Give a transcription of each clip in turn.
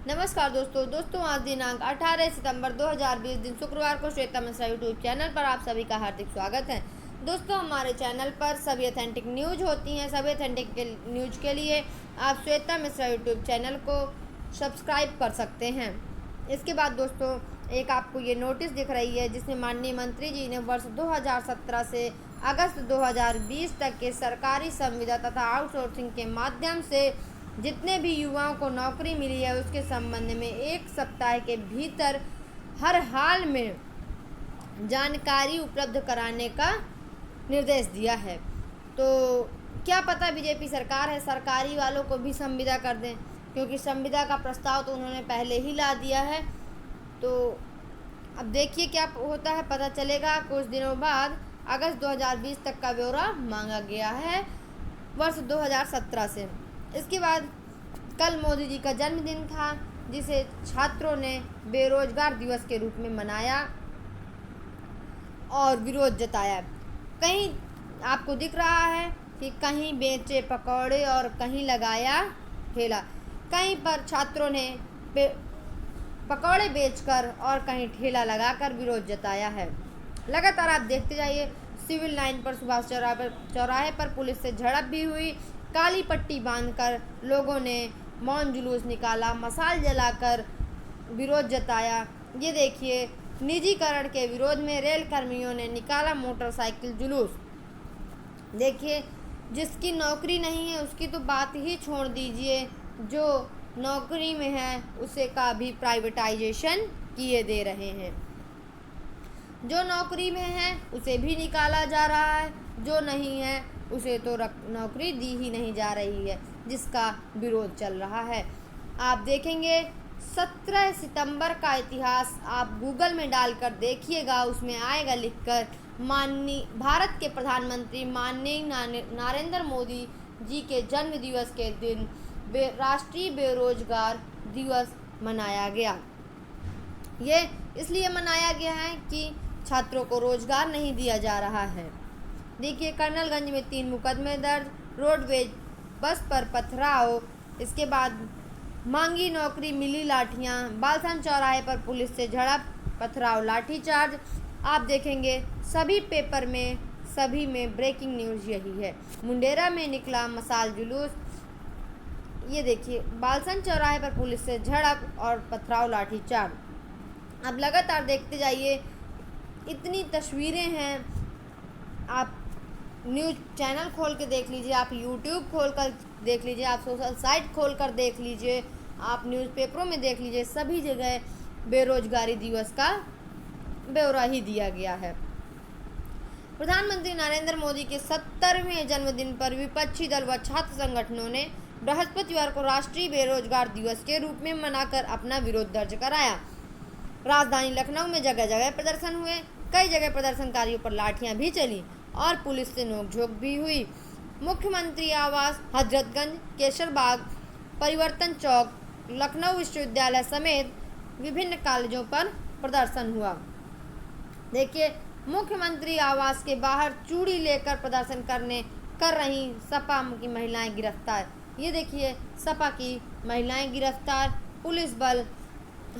नमस्कार दोस्तों आज दिनांक 18 सितंबर 2020 दिन शुक्रवार को श्वेता मिश्रा यूट्यूब चैनल पर आप सभी का हार्दिक स्वागत है। दोस्तों हमारे चैनल पर सभी ऑथेंटिक न्यूज होती हैं। सभी ऑथेंटिक न्यूज के लिए आप श्वेता मिश्रा यूट्यूब चैनल को सब्सक्राइब कर सकते हैं। इसके बाद दोस्तों एक आपको ये नोटिस दिख रही है जिसमें माननीय मंत्री जी ने वर्ष 2017 से अगस्त 2020 तक के सरकारी संविदा तथा आउटसोर्सिंग के माध्यम से जितने भी युवाओं को नौकरी मिली है उसके संबंध में 1 सप्ताह के भीतर हर हाल में जानकारी उपलब्ध कराने का निर्देश दिया है। तो क्या पता बीजेपी सरकार है सरकारी वालों को भी संविदा कर दें, क्योंकि संविदा का प्रस्ताव तो उन्होंने पहले ही ला दिया है। तो अब देखिए क्या होता है, पता चलेगा। कुछ दिनों बाद अगस्त 2020 तक का ब्यौरा मांगा गया है वर्ष 2017 से। इसके बाद कल मोदी जी का जन्मदिन था जिसे छात्रों ने बेरोजगार दिवस के रूप में मनाया और विरोध जताया। कहीं आपको दिख रहा है कि कहीं बेचे पकौड़े और कहीं लगाया ठेला। कहीं पर छात्रों ने पकौड़े बेचकर और कहीं ठेला लगाकर विरोध जताया है। लगातार आप देखते जाइए। सिविल लाइन पर सुभाष चौराहे पर पुलिस से झड़प भी हुई। काली पट्टी बांधकर लोगों ने मौन जुलूस निकाला, मशाल जलाकर विरोध जताया। ये देखिए, निजीकरण के विरोध में रेल कर्मियों ने निकाला मोटरसाइकिल जुलूस। देखिए, जिसकी नौकरी नहीं है उसकी तो बात ही छोड़ दीजिए, जो नौकरी में है उसे का भी प्राइवेटाइजेशन किए दे रहे हैं। जो नौकरी में है उसे भी निकाला जा रहा है, जो नहीं है उसे तो नौकरी दी ही नहीं जा रही है, जिसका विरोध चल रहा है। आप देखेंगे 17 सितंबर का इतिहास आप गूगल में डालकर देखिएगा, उसमें आएगा लिखकर माननीय भारत के प्रधानमंत्री माननीय नरेंद्र मोदी जी के जन्म दिवस के दिन राष्ट्रीय बेरोजगार दिवस मनाया गया। ये इसलिए मनाया गया है कि छात्रों को रोजगार नहीं दिया जा रहा है। देखिए, कर्नलगंज में 3 मुकदमे दर्ज, रोडवेज बस पर पथराव, इसके बाद मांगी नौकरी मिली लाठियां, बालसन चौराहे पर पुलिस से झड़प, पथराव, लाठीचार्ज। आप देखेंगे सभी पेपर में सभी में ब्रेकिंग न्यूज़ यही है। मुंडेरा में निकला मशाल जुलूस। ये देखिए, बालसन चौराहे पर पुलिस से झड़प और पथराव, लाठीचार्ज। आप लगातार देखते जाइए, इतनी तस्वीरें हैं। आप न्यूज़ चैनल खोल के देख लीजिए, आप यूट्यूब खोल कर देख लीजिए, आप सोशल साइट खोल कर देख लीजिए, आप न्यूज़पेपरों में देख लीजिए, सभी जगह बेरोजगारी दिवस का ब्यौरा ही दिया गया है। प्रधानमंत्री नरेंद्र मोदी के 70वें जन्मदिन पर विपक्षी दल व छात्र संगठनों ने बृहस्पतिवार को राष्ट्रीय बेरोजगार दिवस के रूप में मनाकर अपना विरोध दर्ज कराया। राजधानी लखनऊ में जगह जगह प्रदर्शन हुए। कई जगह प्रदर्शनकारियों पर लाठियां भी चली और पुलिस से नोकझोंक भी हुई। मुख्यमंत्री आवास, हजरतगंज, केसरबाग, परिवर्तन चौक, लखनऊ विश्वविद्यालय समेत विभिन्न कॉलेजों पर प्रदर्शन हुआ। देखिए, मुख्यमंत्री आवास के बाहर चूड़ी लेकर प्रदर्शन कर रही सपा की महिलाएं गिरफ्तार। ये देखिए, सपा की महिलाएं गिरफ्तार। पुलिस बल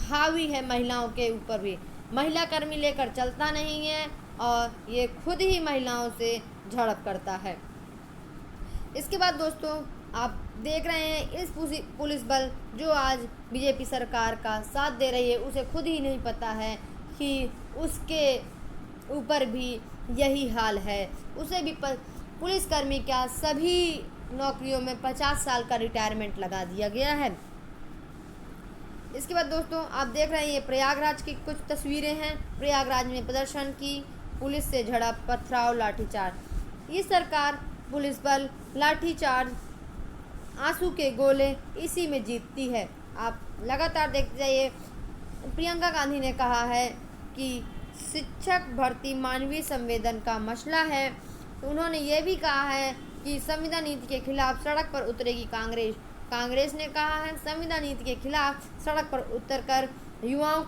हावी है महिलाओं के ऊपर भी। महिला कर्मी लेकर चलता नहीं है और ये खुद ही महिलाओं से झड़प करता है। इसके बाद दोस्तों आप देख रहे हैं, इस पुलिस बल जो आज बीजेपी सरकार का साथ दे रही है उसे खुद ही नहीं पता है कि उसके ऊपर भी यही हाल है। उसे भी पुलिसकर्मी क्या सभी नौकरियों में 50 साल का रिटायरमेंट लगा दिया गया है। इसके बाद दोस्तों आप देख रहे हैं, ये प्रयागराज की कुछ तस्वीरें हैं। प्रयागराज में प्रदर्शन की, पुलिस से झड़प, पथराव, लाठीचार्ज। ये सरकार, पुलिस बल, लाठीचार्ज, आंसू के गोले, इसी में जीतती है। आप लगातार देखते जाइए। प्रियंका गांधी ने कहा है कि शिक्षक भर्ती मानवीय संवेदन का मसला है। उन्होंने ये भी कहा है कि संविदा नीति के खिलाफ सड़क पर उतरेगी कांग्रेस। कांग्रेस ने कहा है संविदा नीति के खिलाफ सड़क पर उतरकर युवाओं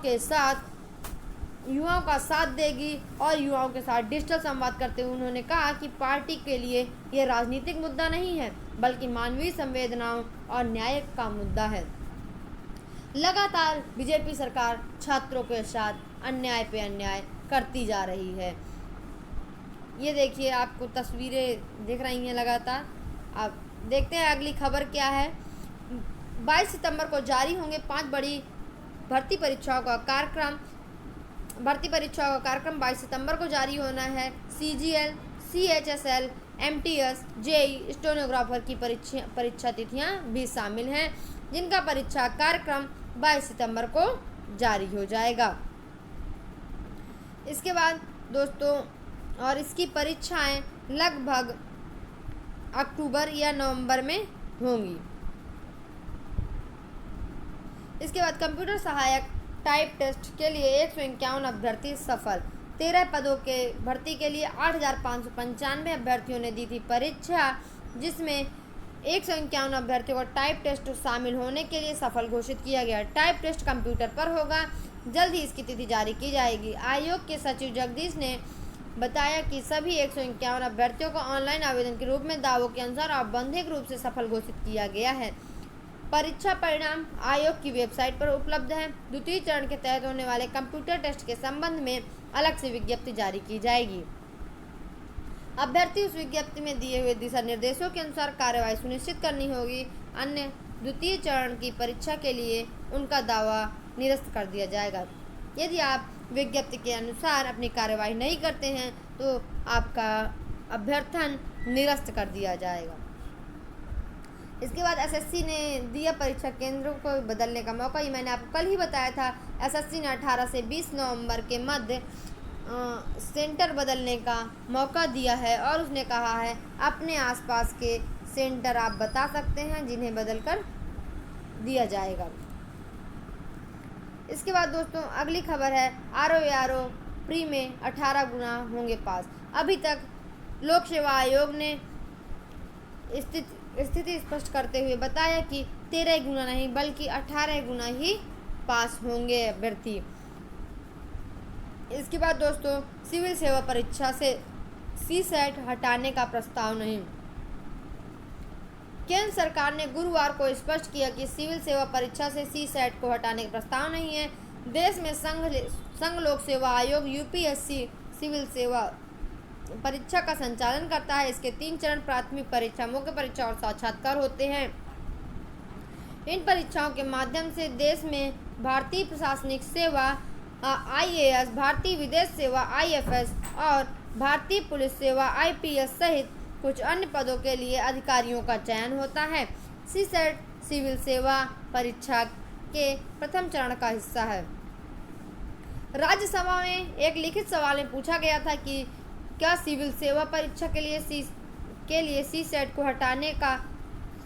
का साथ देगी और युवाओं के साथ डिजिटल संवाद करते हुए उन्होंने कहा कि पार्टी के लिए यह राजनीतिक मुद्दा नहीं है बल्कि मानवीय संवेदनाओं और न्याय का मुद्दा है। लगातार बीजेपी सरकार छात्रों के साथ अन्याय पे अन्याय करती जा रही है। ये देखिए, आपको तस्वीरें दिख रही हैं लगातार। अब देखते हैं अगली खबर क्या है। 22 सितंबर को जारी होंगे 5 बड़ी भर्ती परीक्षाओं का कार्यक्रम। 22 सितंबर को जारी होना है। CGL, CHSL, MTS, JEE, stenographer की परीक्षा तिथियां भी शामिल हैं, जिनका परीक्षा कार्यक्रम 22 सितंबर को जारी हो जाएगा। इसके बाद दोस्तों, और इसकी परीक्षाएं लगभग अक्टूबर या नवंबर में होंगी। इसके बाद कंप्यूटर सहायक टाइप टेस्ट के लिए 151 अभ्यर्थी सफल। 13 पदों के भर्ती के लिए 8,595 अभ्यर्थियों ने दी थी परीक्षा, जिसमें 151 अभ्यर्थियों को टाइप टेस्ट शामिल होने के लिए सफल घोषित किया गया। टाइप टेस्ट कंप्यूटर पर होगा, जल्द ही इसकी तिथि जारी की जाएगी। आयोग के सचिव जगदीश ने बताया कि सभी 151 अभ्यर्थियों को ऑनलाइन आवेदन के रूप में दावों के अनुसार औपबंधिक रूप से सफल घोषित किया गया है। परीक्षा परिणाम आयोग की वेबसाइट पर उपलब्ध है। द्वितीय चरण के तहत होने वाले कंप्यूटर टेस्ट के संबंध में अलग से विज्ञप्ति जारी की जाएगी। अभ्यर्थी उस विज्ञप्ति में दिए हुए दिशा निर्देशों के अनुसार कार्यवाही सुनिश्चित करनी होगी, अन्य द्वितीय चरण की परीक्षा के लिए उनका दावा निरस्त कर दिया जाएगा। यदि आप विज्ञप्ति के अनुसार अपनी कार्यवाही नहीं करते हैं तो आपका अभ्यर्थन निरस्त कर दिया जाएगा। इसके बाद SSC ने दिया परीक्षा केंद्रों को बदलने का मौका। ये मैंने आपको कल ही बताया था। SSC ने 18 से 20 नवंबर के मध्य सेंटर बदलने का मौका दिया है और उसने कहा है अपने आसपास के सेंटर आप बता सकते हैं जिन्हें बदल कर दिया जाएगा। इसके बाद दोस्तों, अगली खबर है RO प्री में 18 गुना होंगे पास। अभी तक लोक सेवा आयोग ने स्थिति स्पष्ट करते हुए बताया कि 13 गुना नहीं बल्कि 18 गुना ही पास होंगे अभ्यर्थी। इसके बाद दोस्तों, सिविल सेवा परीक्षा से CSAT हटाने का प्रस्ताव नहीं। केंद्र सरकार ने गुरुवार को स्पष्ट किया कि सिविल सेवा परीक्षा से CSAT को हटाने का प्रस्ताव नहीं है। देश में संघ लोक सेवा आयोग UPSC सिविल सेवा परीक्षा का संचालन करता है। इसके 3 चरण प्राथमिक परीक्षा, मुख्य परीक्षा और साक्षात्कार होते हैं। इन परीक्षाओं के माध्यम से देश में भारतीय प्रशासनिक सेवा IAS, भारतीय विदेश सेवा IFS और भारतीय पुलिस सेवा IPS सहित कुछ अन्य पदों के लिए अधिकारियों का चयन होता है। CSAT सिविल सेवा परीक्षा के प्रथम चरण का हिस्सा है। राज्यसभा में एक लिखित सवाल में पूछा गया था कि क्या सिविल सेवा परीक्षा के लिए CSAT को हटाने का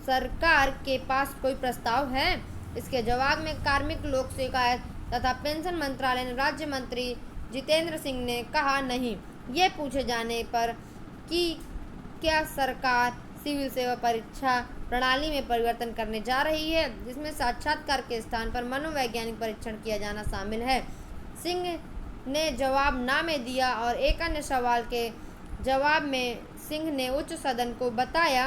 सरकार के पास कोई प्रस्ताव है। इसके जवाब में कार्मिक, लोक शिकायत तथा पेंशन मंत्रालय ने राज्य मंत्री जितेंद्र सिंह ने कहा नहीं। ये पूछे जाने पर कि क्या सरकार सिविल सेवा परीक्षा प्रणाली में परिवर्तन करने जा रही है जिसमें साक्षात्कार के स्थान पर मनोवैज्ञानिक परीक्षण किया जाना शामिल है, सिंह ने जवाब ना में दिया। और एक अन्य सवाल के जवाब में सिंह ने उच्च सदन को बताया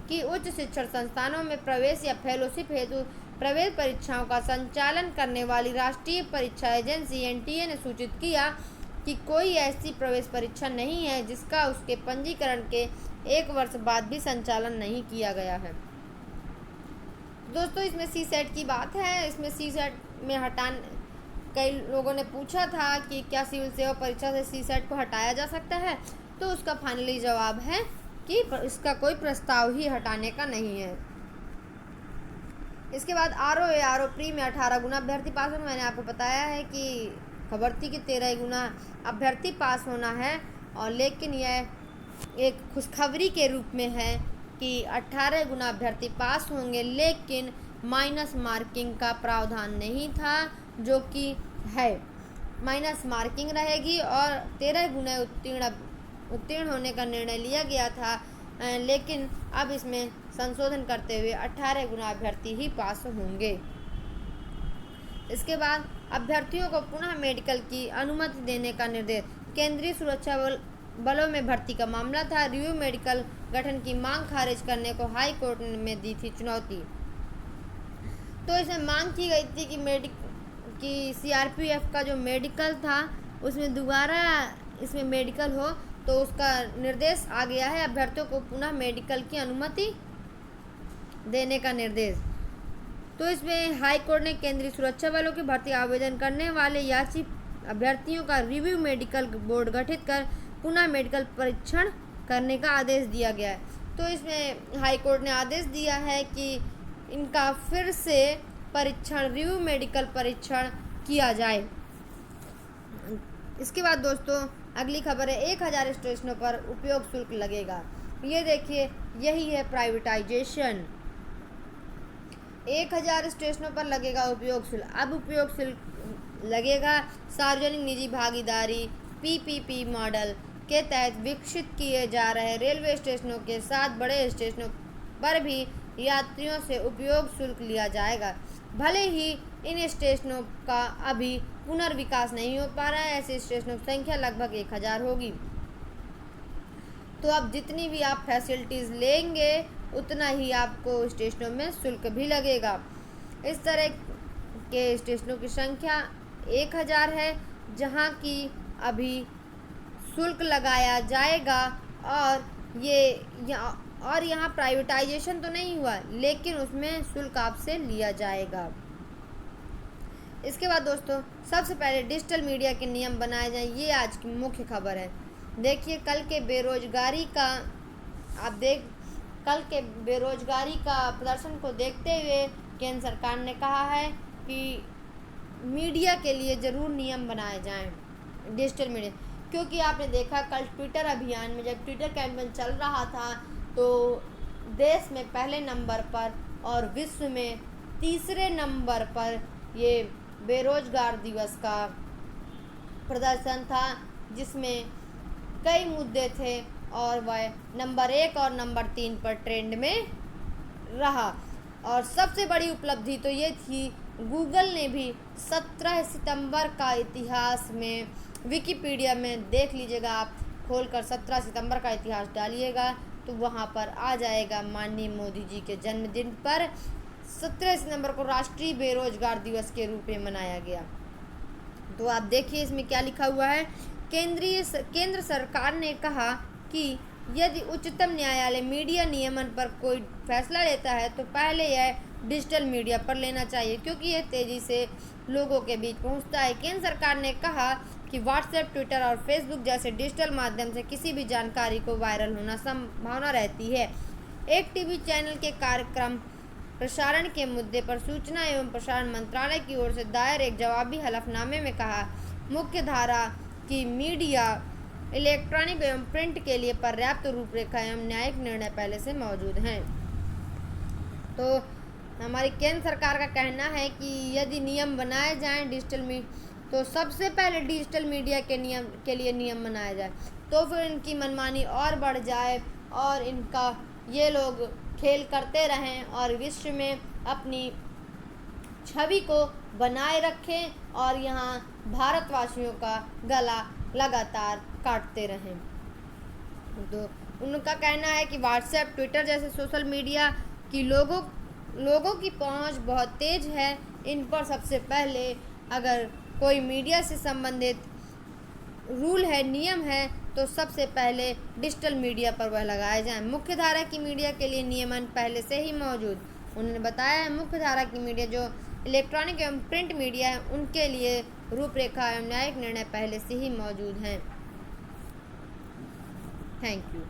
कि उच्च शिक्षण संस्थानों में प्रवेश या फेलोशिप हेतु प्रवेश परीक्षाओं का संचालन करने वाली राष्ट्रीय परीक्षा एजेंसी NTA ने सूचित किया कि कोई ऐसी प्रवेश परीक्षा नहीं है जिसका उसके पंजीकरण के 1 वर्ष बाद भी संचालन नहीं किया गया है। दोस्तों, इसमें CSAT की बात है। इसमें CSAT में कई लोगों ने पूछा था कि क्या सिविल सेवा परीक्षा से CSAT को हटाया जा सकता है, तो उसका फाइनली जवाब है कि इसका कोई प्रस्ताव ही हटाने का नहीं है। इसके बाद RO प्री में 18 गुना अभ्यर्थी पास होना। मैंने आपको बताया है कि खबर थी कि 13 गुना अभ्यर्थी पास होना है, और लेकिन यह एक खुशखबरी के रूप में है कि 18 गुना अभ्यर्थी पास होंगे, लेकिन माइनस मार्किंग का प्रावधान नहीं था, जो कि है। माइनस मार्किंग रहेगी और 13 गुना उत्तीर्ण होने का निर्णय लिया गया था, लेकिन अब इसमें संशोधन करते हुए 18 गुना अभ्यर्थी ही पास होंगे। इसके बाद अभ्यर्थियों को पुनः मेडिकल की अनुमति देने का निर्देश। केंद्रीय सुरक्षा बलों में भर्ती का मामला था। रिव्यू मेडिकल गठन की मांग खारिज करने को हाई कोर्ट में दी थी चुनौती। तो इसमें मांग की गई थी कि CRPF का जो मेडिकल था उसमें दोबारा इसमें मेडिकल हो, तो उसका निर्देश आ गया है अभ्यर्थियों को पुनः मेडिकल की अनुमति देने का निर्देश। तो इसमें हाई कोर्ट ने केंद्रीय सुरक्षा बलों की भर्ती आवेदन करने वाले याची अभ्यर्थियों का रिव्यू मेडिकल बोर्ड गठित कर पुनः मेडिकल परीक्षण करने का आदेश दिया गया है। तो इसमें हाई कोर्ट ने आदेश दिया है कि इनका फिर से परीक्षण, रिव्यू मेडिकल परीक्षण किया जाए। इसके बाद दोस्तों अगली खबर है 1000 स्टेशनों पर उपयोग शुल्क लगेगा। ये देखिए, यही है प्राइवेटाइजेशन। 1000 स्टेशनों पर लगेगा उपयोग शुल्क। अब उपयोग शुल्क लगेगा सार्वजनिक निजी भागीदारी PPP मॉडल के तहत विकसित किए जा रहे रेलवे स्टेशनों के साथ बड़े स्टेशनों पर भी यात्रियों से उपयोग शुल्क लिया जाएगा। भले ही इन स्टेशनों का अभी पुनर्विकास नहीं हो पा रहा है, ऐसे स्टेशनों की संख्या लगभग 1000 होगी। तो अब जितनी भी आप फैसिलिटीज़ लेंगे उतना ही आपको स्टेशनों में शुल्क भी लगेगा। इस तरह के स्टेशनों की संख्या 1000 है जहां की अभी शुल्क लगाया जाएगा। और यहाँ प्राइवेटाइजेशन तो नहीं हुआ, लेकिन उसमें शुल्क आपसे लिया जाएगा। इसके बाद दोस्तों सबसे पहले डिजिटल मीडिया के नियम बनाए जाएं, ये आज की मुख्य खबर है। देखिए, कल के बेरोजगारी का प्रदर्शन को देखते हुए केंद्र सरकार ने कहा है कि मीडिया के लिए ज़रूर नियम बनाए जाएं, डिजिटल मीडिया। क्योंकि आपने देखा कल ट्विटर अभियान में, जब ट्विटर कैंपेन चल रहा था, तो देश में पहले नंबर पर और विश्व में तीसरे नंबर पर ये बेरोजगार दिवस का प्रदर्शन था, जिसमें कई मुद्दे थे और वह नंबर 1 और नंबर 3 पर ट्रेंड में रहा। और सबसे बड़ी उपलब्धि तो ये थी, गूगल ने भी 17 सितंबर का इतिहास में विकिपीडिया में देख लीजिएगा, आप खोलकर 17 सितंबर का इतिहास डालिएगा तो वहाँ पर आ जाएगा माननीय मोदी जी के जन्मदिन पर 17 सितंबर को राष्ट्रीय बेरोजगार दिवस के रूप में मनाया गया। तो आप देखिए इसमें क्या लिखा हुआ है। केंद्र सरकार ने कहा कि यदि उच्चतम न्यायालय मीडिया नियमन पर कोई फैसला लेता है तो पहले यह डिजिटल मीडिया पर लेना चाहिए, क्योंकि यह तेज़ी से लोगों के बीच पहुंचता है। केंद्र सरकार ने कहा कि व्हाट्सएप, ट्विटर और फेसबुक जैसे डिजिटल माध्यम से किसी भी जानकारी को वायरल होना संभावना रहती है। एक टीवी चैनल के कार्यक्रम प्रसारण के मुद्दे पर सूचना एवं प्रसारण मंत्रालय की ओर से दायर एक जवाबी हलफनामे में कहा, मुख्य धारा की मीडिया इलेक्ट्रॉनिक एवं प्रिंट के लिए पर्याप्त रूपरेखा एवं न्यायिक निर्णय पहले से मौजूद हैं। तो हमारी केंद्र सरकार का कहना है कि यदि नियम बनाए जाएं तो सबसे पहले डिजिटल मीडिया के लिए नियम बनाया जाए, तो फिर इनकी मनमानी और बढ़ जाए और इनका ये लोग खेल करते रहें और विश्व में अपनी छवि को बनाए रखें और यहाँ भारतवासियों का गला लगातार काटते रहें। तो उनका कहना है कि व्हाट्सएप, ट्विटर जैसे सोशल मीडिया की लोगों की पहुंच बहुत तेज़ है। इन पर सबसे पहले अगर कोई मीडिया से संबंधित रूल है, नियम है, तो सबसे पहले डिजिटल मीडिया पर वह लगाए जाएं। मुख्य धारा की मीडिया के लिए नियमन पहले से ही मौजूद, उन्होंने बताया है। मुख्य धारा की मीडिया जो इलेक्ट्रॉनिक एवं प्रिंट मीडिया है उनके लिए रूपरेखा एवं न्यायिक निर्णय पहले से ही मौजूद हैं। Thank you.